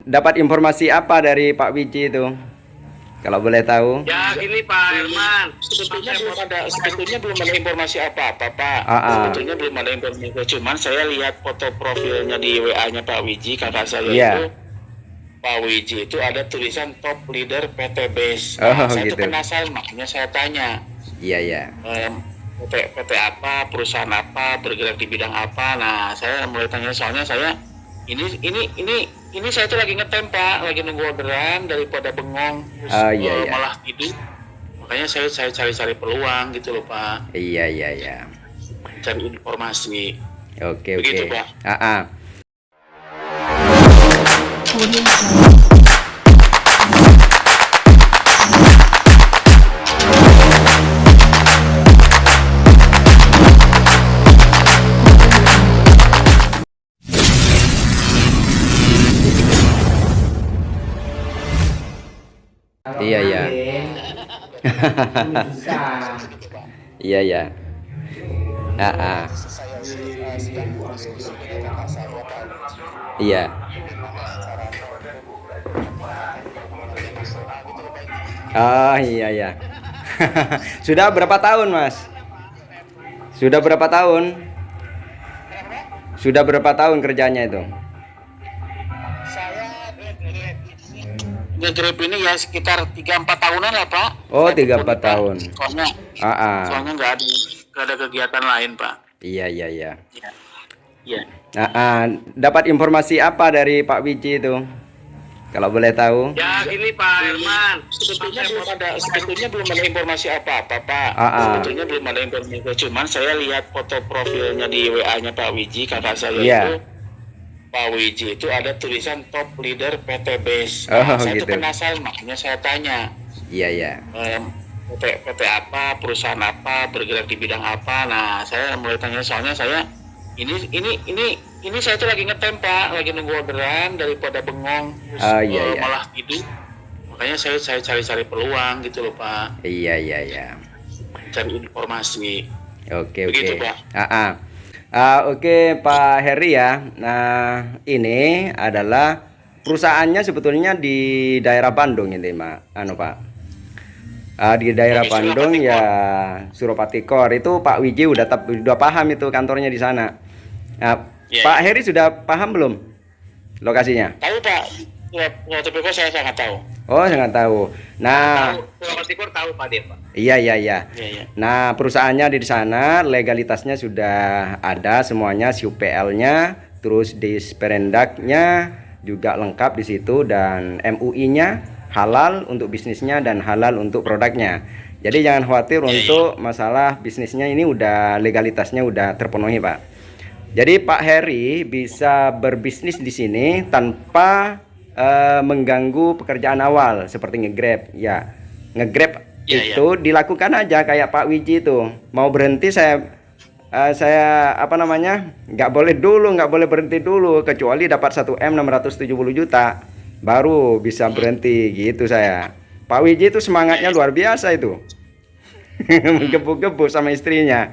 dapat informasi apa dari Pak Wiji itu? Kalau boleh tahu. Ya gini Pak Herman, Sebetulnya belum ada informasi apa-apa, Pak. Ah, ah. Sebetulnya belum ada informasi. Cuman saya lihat foto profilnya di WA-nya Pak Wiji, kakak saya Iya. itu Pak Wiji itu ada tulisan top leader PT BES. Oh, Saya gitu. tuh penasaran, makanya saya tanya, Iya, iya. PT apa, perusahaan apa, bergerak di bidang apa. Nah, saya mulai tanya soalnya saya ini saya tuh lagi ngetem Pak, lagi nunggu orderan daripada bengong terus Oh, iya, iya. malah tidur. Makanya saya cari-cari peluang gitu loh Pak, Iya, iya, iya. cari informasi. Oke, oke. Begitu, Pak. Ah, ah. Iya, iya. Iya, iya. Ah, ah. Iya. Ah, iya, iya. Sudah berapa tahun, Mas? Sudah berapa tahun? Sudah berapa tahun kerjanya itu? Nge-grab ini ya sekitar 3-4 tahunan lah Pak. Oh, Saya 3-4 tekuni, Pak. tahun. Ah, ah. Soalnya nggak ada kegiatan lain Pak. Iya, iya, iya. Iya. Ah, ah. Dapat informasi apa dari Pak Wiji itu? Kalau boleh tahu. ya gini Pak Herman, Sebetulnya belum ada informasi apa-apa Pak. Ah, ah. Sebetulnya belum ada informasi. Cuman saya lihat foto profilnya di WA-nya Pak Wiji, kakak saya Iya. itu Pak Wiji itu ada tulisan top leader PT BES. Oh, Saya gitu. tuh penasaran, makanya saya tanya, Iya, iya. PT apa, perusahaan apa, bergerak di bidang apa. Nah, saya mulai tanya soalnya saya ini saya tuh lagi ngetem Pak, lagi nunggu orderan daripada bengong terus Oh, iya, iya. malah tidur. Makanya saya cari-cari peluang gitu loh Pak, Iya, iya, iya. cari informasi. Oke, oke. Begitu, Pak. Ah, ah. Ah, oke, Pak Heri ya. Nah, ini adalah perusahaannya sebetulnya di daerah Bandung ini, Pak. Di daerah Oke, Bandung Suropati ya, Suropati Kor. Itu Pak Wiji udah paham itu kantornya di sana. Nah, Iya, Pak iya. Heri sudah paham belum lokasinya? Tahu Pak, ya tapi kok saya sangat tahu. Oh, sangat tahu. Nah, Pulau Tikur tahu Pak dia Pak. iya, iya, iya. Iya, iya. Nah, perusahaannya di sana, legalitasnya sudah ada semuanya, SUPL-nya, terus disperendaknya juga lengkap di situ, dan MUI-nya halal untuk bisnisnya dan halal untuk produknya. Jadi jangan khawatir untuk masalah bisnisnya, ini udah legalitasnya udah terpenuhi, Pak. Jadi Pak Heri bisa berbisnis di sini tanpa mengganggu pekerjaan awal seperti nge-grab. Ya, nge-grab Iya, itu dilakukan aja kayak Pak Wiji itu. Mau berhenti saya apa namanya? Nggak boleh berhenti dulu kecuali dapat 1M 670 juta baru bisa berhenti gitu saya. Pak Wiji itu semangatnya luar biasa itu. Menggebu-gebu sama istrinya.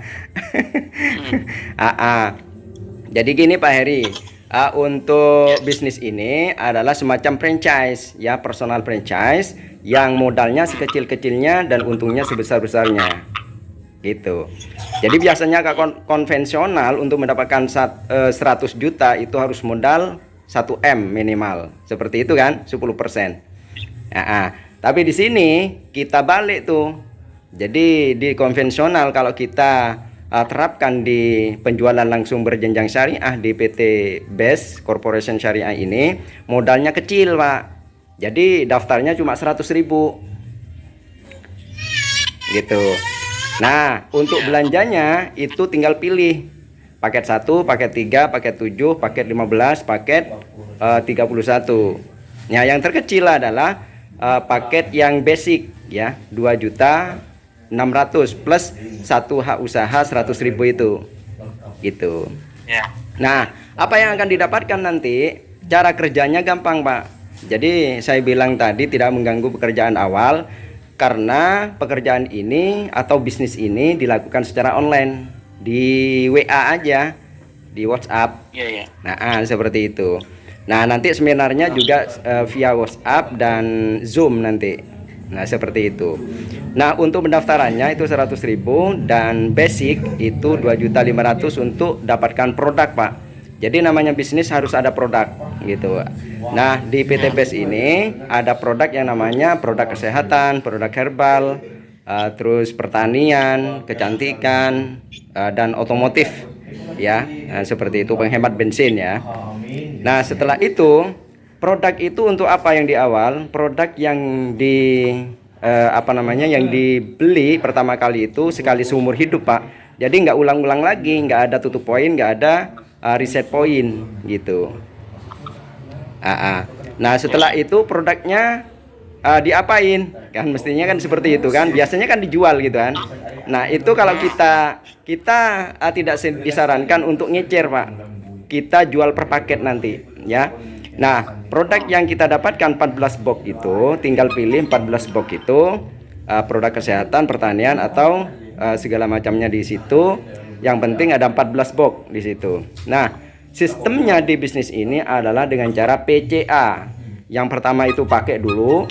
Ah, ah. Jadi gini Pak Heri, untuk bisnis ini adalah semacam franchise ya, personal franchise yang modalnya sekecil-kecilnya dan untungnya sebesar-besarnya gitu. Jadi biasanya konvensional untuk mendapatkan 100 juta itu harus modal 1M minimal, seperti itu kan, 10%. Tapi di sini kita balik tuh. Jadi di konvensional kalau kita terapkan di penjualan langsung berjenjang syariah di PT BES Corporation Syariah ini, modalnya kecil Pak. Jadi daftarnya cuma 100.000 gitu. Nah, untuk belanjanya itu tinggal pilih paket 1, paket 3, paket 7, paket 15, paket 31. Nah, yang terkecil adalah paket yang basic ya, 2.600.000 plus 1 hak usaha 100.000 itu gitu. Ya. Nah, apa yang akan didapatkan nanti? Cara kerjanya gampang Pak. Jadi saya bilang tadi tidak mengganggu pekerjaan awal, karena pekerjaan ini atau bisnis ini dilakukan secara online di WA aja, di WhatsApp. Iya, iya. Nah, seperti itu. Nah, nanti seminarnya juga via WhatsApp dan Zoom nanti. Nah, seperti itu. Nah, untuk pendaftarannya itu 100.000 dan basic itu 2.500.000 untuk dapatkan produk, Pak. Jadi namanya bisnis harus ada produk gitu. Nah, di PT BES ini ada produk yang namanya produk kesehatan, produk herbal, terus pertanian, kecantikan, dan otomotif ya. Nah, seperti itu, penghemat bensin ya. Nah, setelah itu produk itu untuk apa yang di awal? Produk yang yang dibeli pertama kali itu sekali seumur hidup, Pak. Jadi nggak ulang-ulang lagi, nggak ada tutup poin, nggak ada reset poin gitu. Nah, setelah itu produknya diapain? Kan mestinya kan seperti itu kan. Biasanya kan dijual gitu kan. Nah, itu kalau kita tidak disarankan untuk ngecer, Pak. Kita jual per paket nanti ya. Nah, produk yang kita dapatkan 14 box itu tinggal pilih 14 box itu produk kesehatan, pertanian atau segala macamnya di situ. Yang penting ada 14 box di situ. Nah, sistemnya di bisnis ini adalah dengan cara PCA. Yang pertama itu pakai dulu.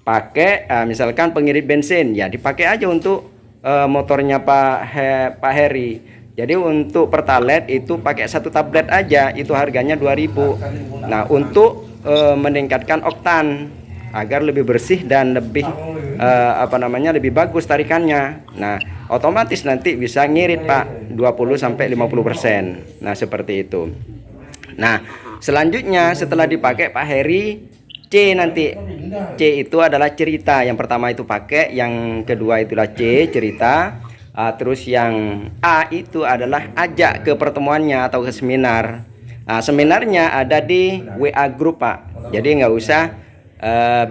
Pakai misalkan pengirit bensin ya dipakai aja untuk motornya Pak Heri. Jadi untuk pertalite itu pakai 1 tablet aja, itu harganya 2.000. Nah, untuk meningkatkan oktan agar lebih bersih dan lebih lebih bagus tarikannya. Nah, otomatis nanti bisa ngirit, Pak, 20 sampai 50%. Nah, seperti itu. Nah, selanjutnya setelah dipakai Pak Heri, C nanti. C itu adalah cerita. Yang pertama itu pakai, yang kedua itulah C, cerita. Terus yang A itu adalah ajak ke pertemuannya atau ke seminar. Seminarnya ada di WA Group, Pak. Jadi nggak usah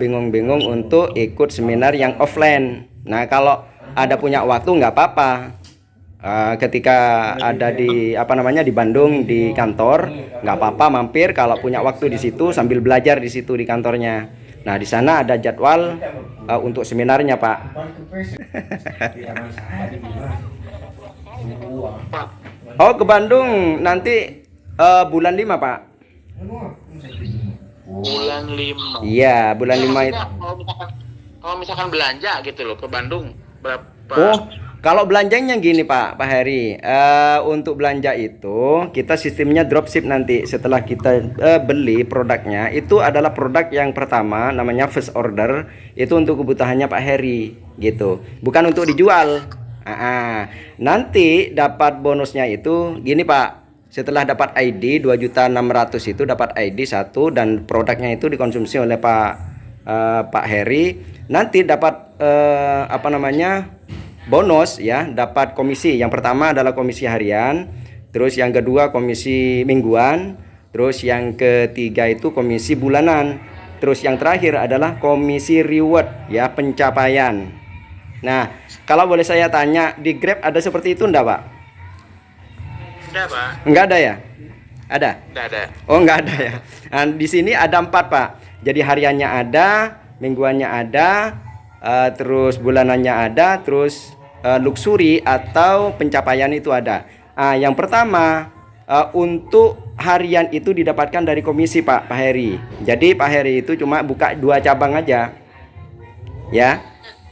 bingung-bingung untuk ikut seminar yang offline. Nah, kalau ada punya waktu nggak apa-apa. Ketika ada di di Bandung di kantor, nggak apa-apa mampir kalau punya waktu di situ sambil belajar di situ di kantornya. Nah, di sana ada jadwal untuk seminarnya, Pak. Oh, ke Bandung nanti bulan 5, Pak. Bulan 5. Iya, bulan 5 itu. Kalau misalkan belanja gitu loh ke Bandung berapa? Oh, kalau belanjanya gini, Pak Heri, untuk belanja itu kita sistemnya dropship nanti. Setelah kita beli produknya, itu adalah produk yang pertama namanya first order, itu untuk kebutuhannya Pak Heri gitu, bukan untuk dijual. Nanti dapat bonusnya itu gini, Pak. Setelah dapat ID 2.600.000 itu dapat ID 1 dan produknya itu dikonsumsi oleh Pak Heri, nanti dapat bonus ya, dapat komisi. Yang pertama adalah komisi harian, terus yang kedua komisi mingguan, terus yang ketiga itu komisi bulanan, terus yang terakhir adalah komisi reward ya, pencapaian. Nah, kalau boleh saya tanya, di Grab ada seperti itu enggak, Pak? Enggak, Pak. Enggak ada ya? Ada? Enggak ada. Oh, enggak ada ya. Nah, di sini ada 4, Pak. Jadi hariannya ada, mingguannya ada, terus bulanannya ada, terus luxury atau pencapaian itu ada. Yang pertama untuk harian itu didapatkan dari komisi, Pak Heri. Jadi Pak Heri itu cuma buka 2 cabang aja, ya,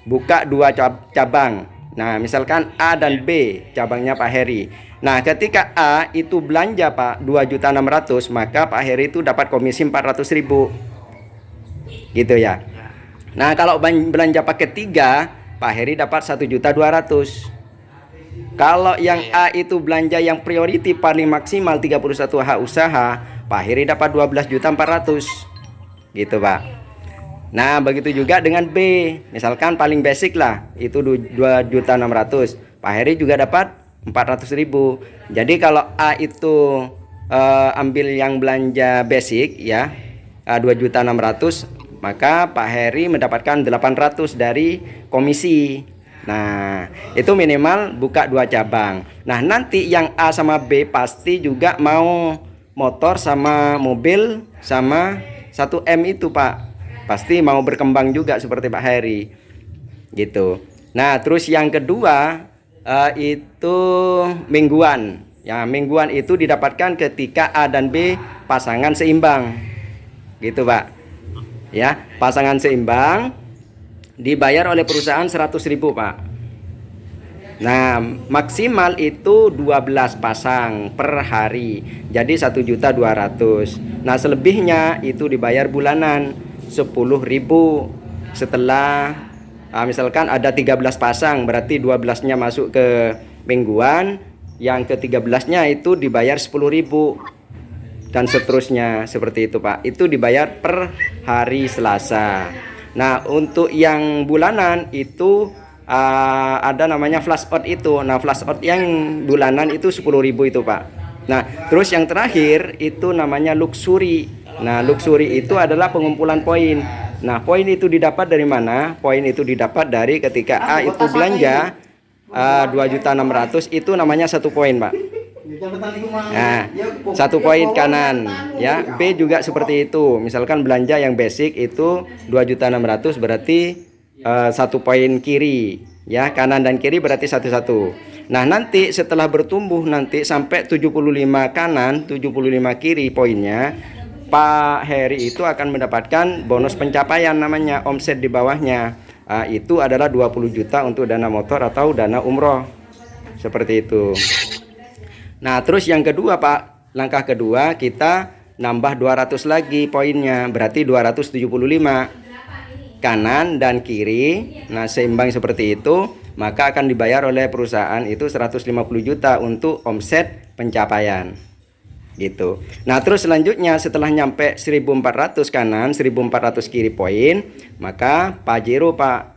buka 2 cabang. Nah, misalkan A dan B cabangnya Pak Heri. Nah, ketika A itu belanja, Pak, 2.600.000, maka Pak Heri itu dapat komisi 400.000, gitu ya. Nah, kalau belanja paket 3, Pak Heri dapat 1.200.000. Kalau yang A itu belanja yang priority paling maksimal 31 hak usaha, Pak Heri dapat 12.400.000. Gitu, Pak. Nah, begitu juga dengan B. Misalkan paling basic lah, itu 2.600.000. Pak Heri juga dapat 400.000. Jadi kalau A itu ambil yang belanja basic ya, 2.600.000, maka Pak Heri mendapatkan 800 dari komisi. Nah, itu minimal buka 2 cabang. Nah, nanti yang A sama B pasti juga mau motor sama mobil sama 1M itu, Pak. Pasti mau berkembang juga seperti Pak Heri. Gitu. Nah, terus yang kedua itu mingguan. Ya, mingguan itu didapatkan ketika A dan B pasangan seimbang. Gitu, Pak. Ya, pasangan seimbang dibayar oleh perusahaan 100.000, Pak. Nah, maksimal itu 12 pasang per hari. Jadi 1.200.000. Nah, selebihnya itu dibayar bulanan 10.000. Setelah misalkan ada 13 pasang, berarti 12-nya masuk ke mingguan, yang ke-13-nya itu dibayar 10.000 dan seterusnya seperti itu, Pak. Itu dibayar per hari Selasa. Nah, untuk yang bulanan itu ada namanya flash out itu. Nah, flash out yang bulanan itu 10.000 itu, Pak. Nah, terus yang terakhir itu namanya luxury. Nah, luxury itu adalah pengumpulan poin. Nah, poin itu didapat dari mana? Poin itu didapat dari ketika A itu belanja 2.600.000, itu namanya 1 poin, Pak. Nah, 1 poin kanan, ya. B juga seperti itu. Misalkan belanja yang basic itu 2.600.000, berarti 1 poin kiri, ya. Kanan dan kiri berarti 1-1. Nah, nanti setelah bertumbuh nanti sampai 75 kanan, 75 kiri poinnya, Pak Heri itu akan mendapatkan bonus pencapaian, namanya omset di bawahnya. Itu adalah 20 juta untuk dana motor atau dana umroh. Seperti itu. Nah, terus yang kedua, Pak, langkah kedua kita nambah 200 lagi poinnya, berarti 275 kanan dan kiri. Nah, seimbang seperti itu, maka akan dibayar oleh perusahaan itu 150 juta untuk omset pencapaian. Gitu. Nah, terus selanjutnya setelah nyampe 1.400 kanan, 1.400 kiri poin, maka pajero, Pak,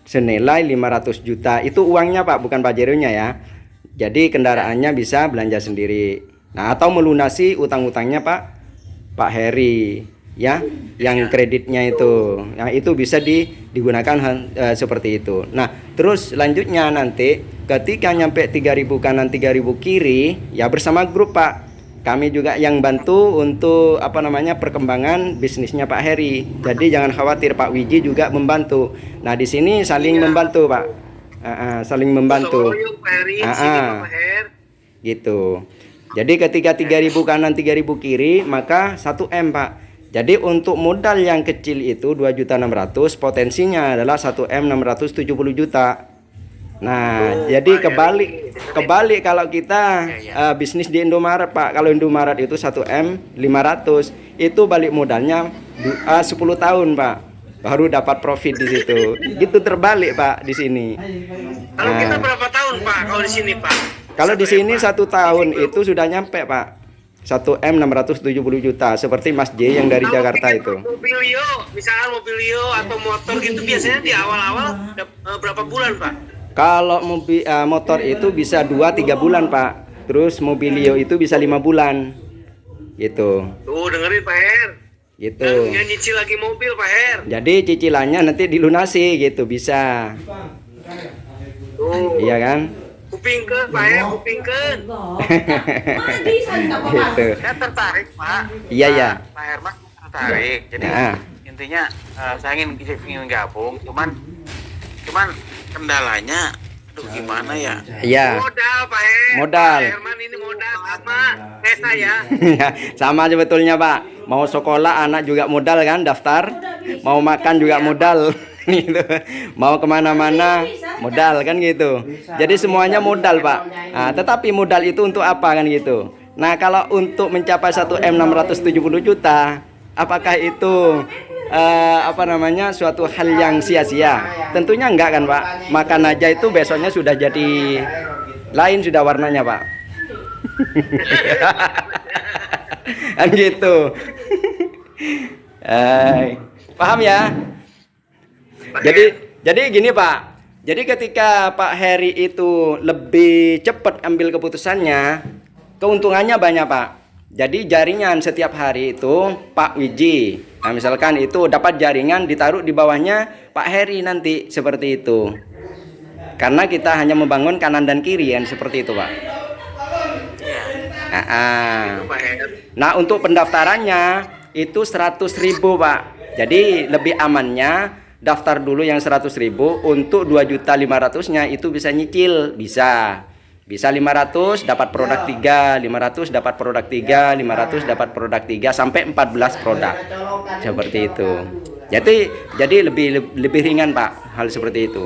senilai 500 juta. Itu uangnya, Pak, bukan pajeronya, ya. Jadi kendaraannya bisa belanja sendiri. Nah, atau melunasi utang-utangnya Pak Heri, ya, yang kreditnya itu. Nah, itu bisa digunakan seperti itu. Nah, terus selanjutnya nanti ketika nyampe 3.000 kanan 3.000 kiri, ya bersama grup, Pak. Kami juga yang bantu untuk perkembangan bisnisnya Pak Heri. Jadi jangan khawatir, Pak Wiji juga membantu. Nah, di sini saling membantu, Pak. Saling membantu. Gitu. Jadi ketika 3.000 kanan 3.000 kiri, maka 1 M, Pak. Jadi untuk modal yang kecil itu 2.600.000, potensinya adalah 1 M 670 juta. Nah, jadi kebalik kalau kita bisnis di Indomaret, Pak. Kalau Indomaret itu 1 M 500, itu balik modalnya 10 tahun, Pak. Baru dapat profit di situ. Gitu terbalik, Pak, di sini. Kalau kita berapa tahun, Pak? Kalau di sini, Pak? Kalau di sini 1 tahun itu sudah nyampe, Pak. 1 M 670 juta, seperti Mas J yang dari Jakarta itu. Mobilio, misalkan mobilio atau motor gitu, biasanya di awal-awal berapa bulan, Pak? Kalau motor itu bisa 2-3 bulan, Pak. Terus mobilio itu bisa 5 bulan. Gitu. Tuh, dengerin, Pak Her. Gitu. Yang nyicil lagi mobil, Pak Her. Jadi cicilannya nanti dilunasi gitu, bisa. Tuh. Iya kan? Kupingkeun, Pak Her, kupingkeun. Gitu. Saya tertarik, Pak. Iya, ya. Pak Herman tertarik. Jadi intinya saya ingin gabung, cuman kendalanya, aduh gimana ya? Iya. Modal, Pak Her. Modal. Pak Herman ini modal sama kayak saya. Sama sebetulnya, Pak. Mau sekolah anak juga modal kan, daftar. Mau makan juga modal. Gitu. Mau kemana-mana modal kan gitu. Jadi semuanya modal, Pak. Nah, tetapi modal itu untuk apa kan gitu. Nah, kalau untuk mencapai 1 M 670 juta, apakah itu suatu hal yang sia-sia? Tentunya enggak kan, Pak. Makan aja itu besoknya sudah jadi lain, sudah warnanya, Pak. Kan gitu. Paham ya? Jadi gini, Pak. Jadi ketika Pak Heri itu lebih cepat ambil keputusannya, keuntungannya banyak, Pak. Jadi jaringan setiap hari itu Pak Wiji. Nah, misalkan itu dapat jaringan ditaruh di bawahnya Pak Heri nanti, seperti itu. Karena kita hanya membangun kanan dan kiri kan, seperti itu, Pak. Nah, untuk pendaftarannya itu 100.000, Pak. Jadi lebih amannya daftar dulu yang 100.000, untuk 2.500.000-nya itu bisa nyicil, bisa. Bisa 500 dapat produk 3, 500 dapat produk 3, 500 dapat produk 3 sampai 14 produk. Seperti itu. Jadi lebih ringan, Pak, hal seperti itu.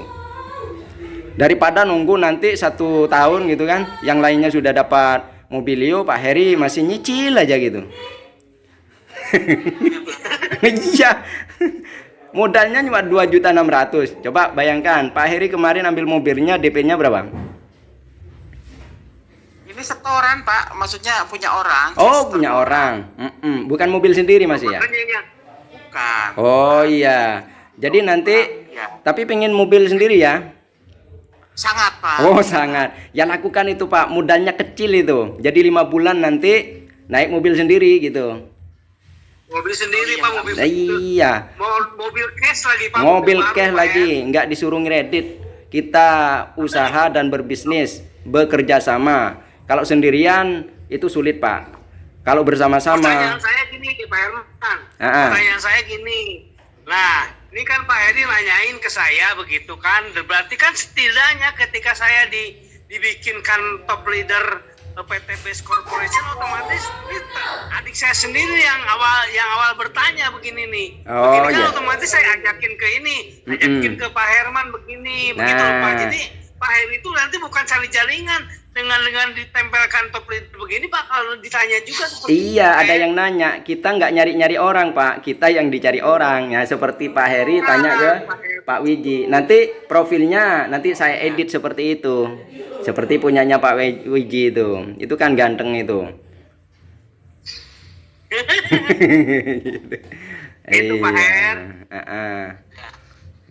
Daripada nunggu nanti 1 tahun gitu kan, yang lainnya sudah dapat Mobilio, Pak Heri masih nyicil aja gitu. Iya. Modalnya cuma 2.600.000. Coba bayangkan, Pak Heri kemarin ambil mobilnya DP-nya berapa? Ini setoran, Pak. Maksudnya punya orang. Oh, punya orang. Bukan mobil sendiri masih ya? Bukan. Oh iya. Jadi nanti Ya. tapi pengen mobil sendiri ya? Sangat, Pak. Oh, sangat. Ya lakukan itu, Pak. Modalnya kecil itu. Jadi 5 bulan nanti naik mobil sendiri gitu. Mobil sendiri, Pak, mobil. Iya. Mobil cash lagi, Pak. Mobil baru, cash Pak, lagi, nggak disuruh ngeredit. Kita usaha dan berbisnis, bekerja sama. Kalau sendirian itu sulit, Pak. Kalau bersama-sama. Pertanyaan saya gini, Pak Herman. Pertanyaan saya gini. Nah, ini kan Pak Heri nanyain ke saya begitu kan. Berarti kan setidaknya ketika saya dibikinkan top leader PT Base Corporation, otomatis adik saya sendiri yang awal bertanya begini nih. Oh, begini kan iya. otomatis saya ajakin ke ini, ajakin ke Pak Herman begini, begitu Nah. Pak. Jadi Pak Heri itu nanti bukan cari jaringan dengan ditempelkan top leader begini, Pak, kalau ditanya juga seperti Iya, itu, ada yang nanya. Kita nggak nyari-nyari orang, Pak. Kita yang dicari orang. Ya, seperti Pak Heri tanya ke Pak Wiji. Nanti profilnya nanti saya edit seperti itu. Seperti punyanya Pak Wiji itu. Itu kan ganteng itu. Itu, Pak Her.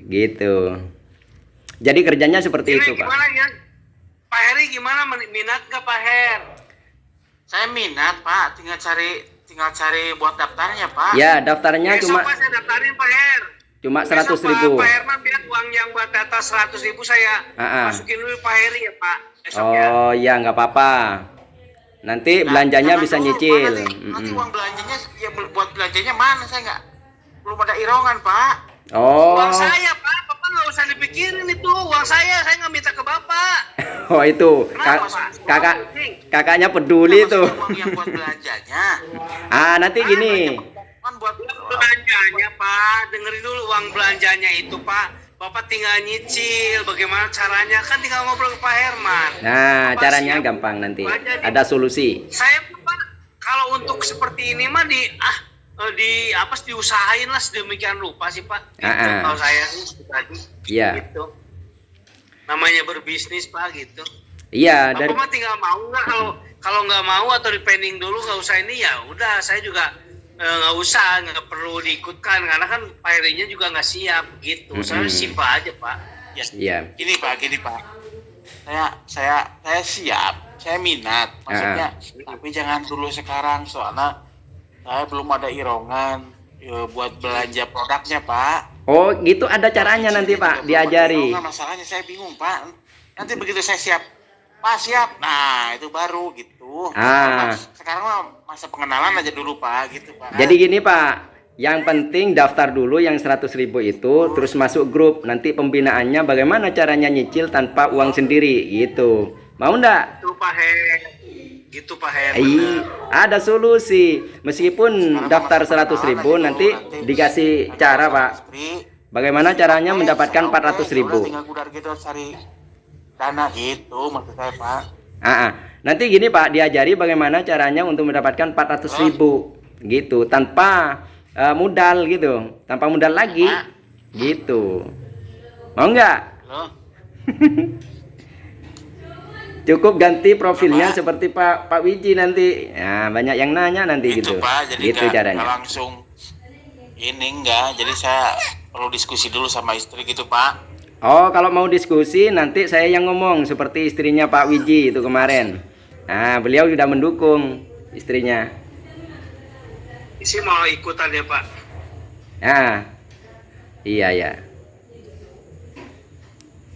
Gitu. Jadi kerjanya seperti Ini itu, Pak. gimana ya? Pak Heri gimana, minat nggak Pak Her? Saya minat, Pak. Tinggal cari buat daftarnya, Pak. Ya, daftarnya Besok cuma Pak saya daftarin Pak Her. cuma Besok 100.000. Pak Herman bilang uang yang buat data 100.000 saya masukin dulu Pak Heri ya Pak. Besok ya. Oh, ya nggak apa-apa. Nanti belanjanya Jangan bisa dulu, nyicil. Pak. Nanti uang belanjanya, ya buat belanjanya mana? Saya nggak, belum ada irongan, Pak. Oh. Uang saya Pak, Bapak nggak usah dipikirin itu. Uang saya nggak minta ke Bapak. Oh, itu. Kenapa, Pak? Kakaknya peduli tuh. Maksudnya uang yang buat belanjanya. Ah, nanti gini. Kan buat Belanjanya Pak, dengerin dulu uang belanjanya itu Pak. Bapak tinggal nyicil, bagaimana caranya? Kan tinggal ngobrol ke Pak Herman. Nah, Bapak caranya siap gampang nanti. belanja di- Ada solusi. Saya Pak, kalau untuk seperti ini mah diusahain lah sedemikian rupa sih Pak. Gitu, kalau saya sih tadi. Iya. Gitu. Namanya berbisnis Pak gitu. Iya, Bapak dari mah tinggal mau nggak, kalau nggak mau atau dipending dulu nggak usah ini ya udah, saya juga nggak usah, nggak perlu diikutkan karena kan Pak Herinya juga nggak siap gitu. Saya simpel aja Pak. Ya. Iya. Gini Pak. Saya siap, saya minat. Maksudnya, tapi jangan dulu sekarang soalnya saya belum ada irongan buat belanja produknya, Pak. Oh, gitu ada caranya nanti, Pak, diajari. Masalahnya saya bingung, Pak. Nanti begitu saya siap, Pak siap. Nah, itu baru gitu. Sekarang mah masa pengenalan aja dulu, Pak, gitu, Pak. Jadi gini, Pak. Yang penting daftar dulu yang 100.000 itu, terus masuk grup. Nanti pembinaannya bagaimana caranya nyicil tanpa uang sendiri gitu. Mau ndak? Itu Pak Her. Gitu Pak Her. Ada solusi. Meskipun daftar 100.000 nanti dikasih cara, Pak. Bagaimana caranya mendapatkan 400.000? Tinggal gudar gitu cari dana gitu maksud saya, Pak. Nanti gini, Pak, diajari bagaimana caranya untuk mendapatkan 400.000 gitu tanpa modal gitu, tanpa modal lagi gitu. Mau nggak? Loh. Cukup ganti profilnya seperti Pak Wiji nanti. Nah, banyak yang nanya nanti Gitu, gitu. Pak, jadi Gitu nggak caranya. langsung ini enggak. Jadi saya perlu diskusi dulu sama istri gitu, Pak. Oh, kalau mau diskusi nanti saya yang ngomong seperti istrinya Pak Wiji itu kemarin. Nah, beliau sudah mendukung istrinya. Isi mau ikutan ya Pak. Nah, iya ya.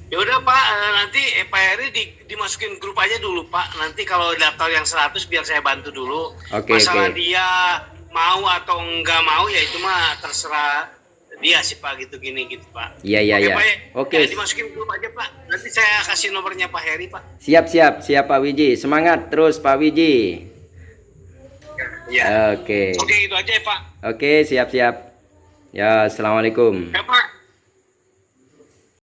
Ya udah Pak, nanti Pak Heri dimasukin grup aja dulu Pak. Nanti kalau daftar yang 100 biar saya bantu dulu. Oke, Masalah oke. dia mau atau enggak mau ya itu mah terserah dia sih Pak gitu gini gitu Pak. Iya, iya, iya. Pak, ya. Oke. Ya, dimasukin grup aja Pak. Nanti saya kasih nomornya Pak Heri Pak. Siap Pak Wiji. Semangat terus Pak Wiji. Ya. Oke. Oke itu aja ya Pak. Oke, siap. Ya, assalamualaikum. Ya Pak.